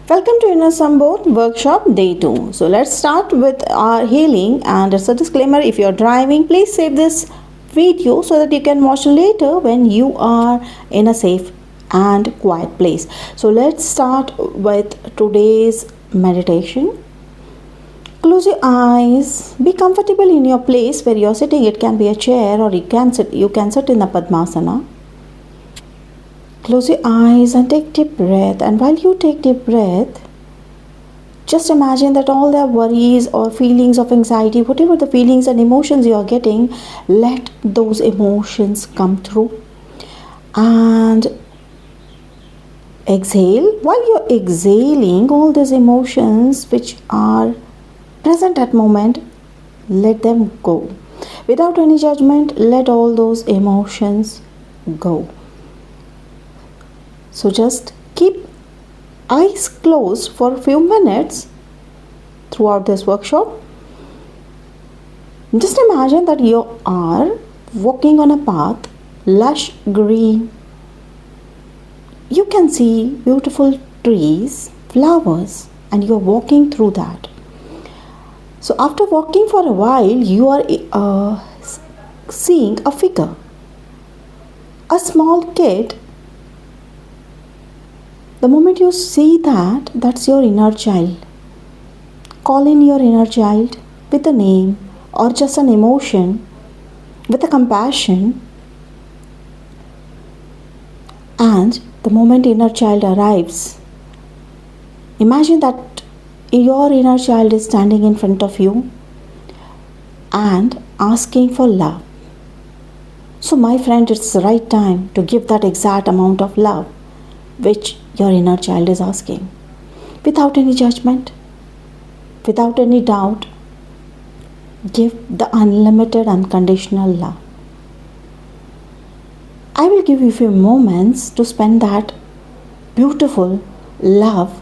Welcome to Inner Sambodh workshop day 2. So let's start with our healing, and it's a disclaimer: if you're driving, please save this video so that you can watch later when you are in a safe and quiet place. So let's start with today's meditation. Close your eyes. Be comfortable in your place where you're sitting. It can be a chair, or you can sit in a Padmasana. Close your eyes and take deep breath. And while you take deep breath, just imagine that all the worries or feelings of anxiety, whatever the feelings and emotions you are getting, let those emotions come through. And exhale. While you're exhaling all these emotions which are present at moment, let them go. Without any judgment, let all those emotions go. So just keep eyes closed for a few minutes throughout this workshop. Just imagine that you are walking on a path, lush green. You can see beautiful trees, flowers, and you are walking through that. So after walking for a while, you are seeing a figure, a small kid. The moment you see that, that's your inner child. Call in your inner child with a name or just an emotion, with a compassion. And the moment inner child arrives, imagine that your inner child is standing in front of you and asking for love. So my friend, it's the right time to give that exact amount of love which your inner child is asking, without any judgment, without any doubt. Give the unlimited, unconditional love. I will give you a few moments to spend that beautiful love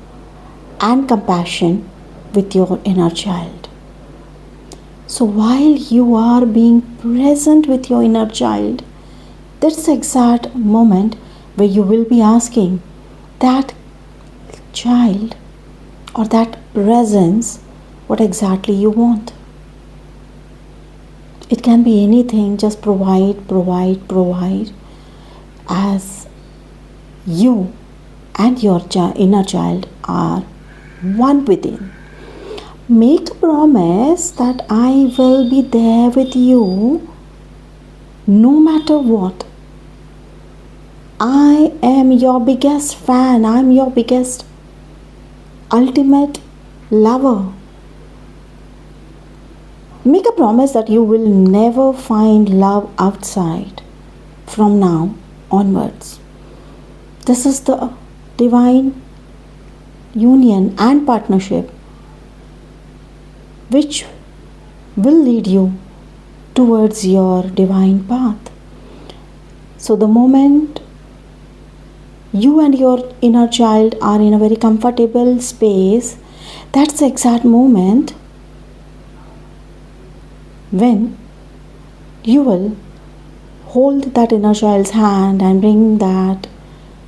and compassion with your inner child. So while you are being present with your inner child, that's the exact moment where you will be asking that child or that presence what exactly you want. It can be anything. Just provide as you and your inner child are one within. Make a promise that I will be there with you no matter what. I am your biggest fan. I am your biggest ultimate lover. Make a promise that you will never find love outside from now onwards. This is the divine union and partnership which will lead you towards your divine path. So the moment you and your inner child are in a very comfortable space, that's the exact moment when you will hold that inner child's hand and bring that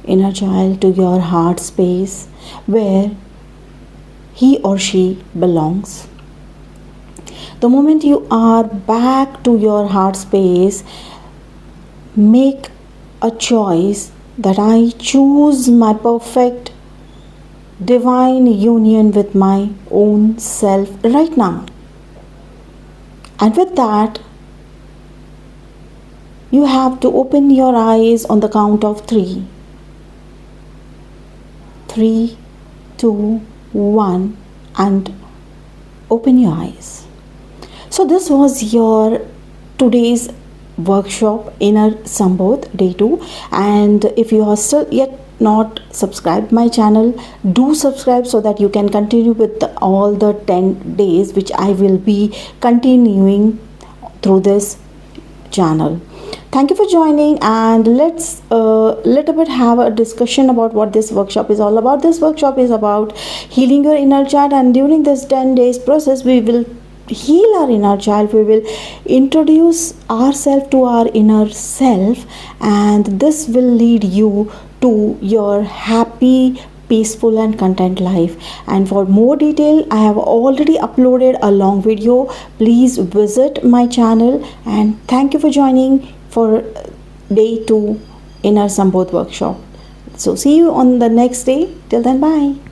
inner child to your heart space where he or she belongs. The moment you are back to your heart space, make a choice that I choose my perfect divine union with my own self right now. And with that, you have to open your eyes on the count of 3. 3, 2, 1, and open your eyes. So this was your today's workshop, Inner Sambodh day 2. And if you are still yet not subscribed my channel, do subscribe so that you can continue with all the 10 days which I will be continuing through this channel. Thank you for joining, and let's little bit have a discussion about what this workshop is all about. This workshop is about healing your inner child, and during this 10 days process we will heal our inner child. We will introduce ourselves to our inner self, and this will lead you to your happy, peaceful and content life. And for more detail, I have already uploaded a long video. Please visit my channel, and thank you for joining for day 2 in our Sambodh workshop. So see you on the next day. Till then, bye.